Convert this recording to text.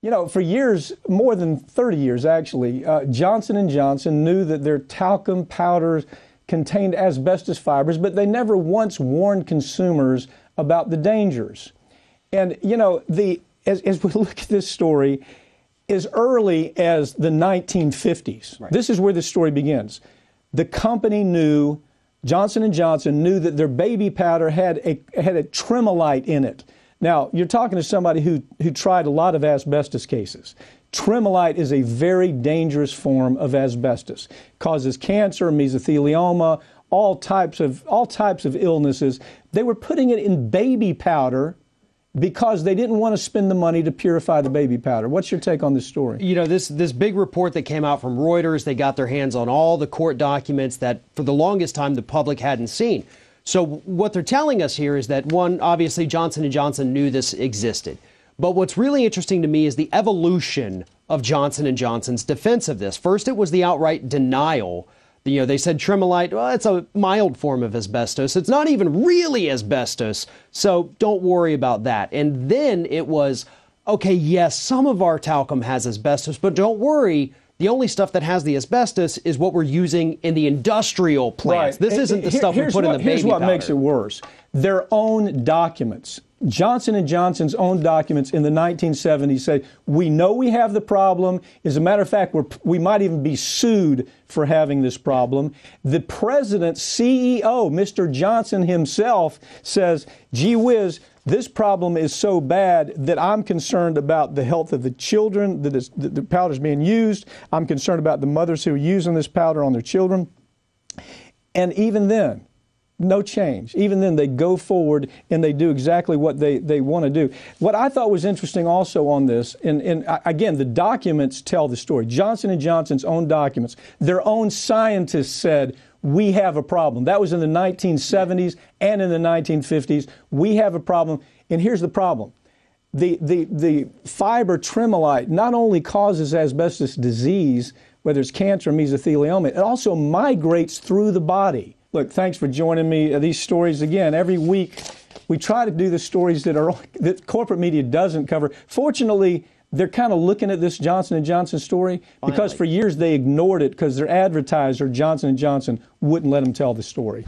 You know, for years, more than 30 years actually, Johnson & Johnson knew that their talcum powders contained asbestos fibers, but they never once warned consumers about the dangers. And, you know, as we look at this story, as early as the 1950s, right. This is where the story begins. The company knew, Johnson & Johnson knew that their baby powder had a tremolite in it. Now, you're talking to somebody who tried a lot of asbestos cases. Tremolite is a very dangerous form of asbestos. Causes cancer, mesothelioma, all types of illnesses. They were putting it in baby powder because they didn't want to spend the money to purify the baby powder. What's your take on this story? You know, this big report that came out from Reuters, they got their hands on all the court documents that for the longest time the public hadn't seen. So what they're telling us here is that, one, obviously Johnson & Johnson knew this existed. But what's really interesting to me is the evolution of Johnson & Johnson's defense of this. First, it was the outright denial. You know, they said tremolite, well, it's a mild form of asbestos. It's not even really asbestos, so don't worry about that. And then it was, okay, yes, some of our talcum has asbestos, but don't worry. The only stuff that has the asbestos is what we're using in the industrial plants. Right. This isn't the stuff we put in the baby powder. Here's what makes it worse. Their own documents, Johnson & Johnson's own documents in the 1970s say, we know we have the problem. As a matter of fact, we might even be sued for having this problem. The president's CEO, Mr. Johnson himself, says, gee whiz, this problem is so bad that I'm concerned about the health of the children that the powder's being used. I'm concerned about the mothers who are using this powder on their children. And even then, no change. Even then, they go forward and they do exactly what they want to do. What I thought was interesting also on this, and again, the documents tell the story. Johnson & Johnson's own documents, their own scientists said, we have a problem. That was in the 1970s and in the 1950s. We have a problem. And here's the problem. The fiber tremolite not only causes asbestos disease, whether it's cancer or mesothelioma, it also migrates through the body. Look, thanks for joining me. These stories, again, every week we try to do the stories that corporate media doesn't cover. Fortunately, they're kind of looking at this Johnson & Johnson story because for years they ignored it because their advertiser, Johnson & Johnson, wouldn't let them tell the story.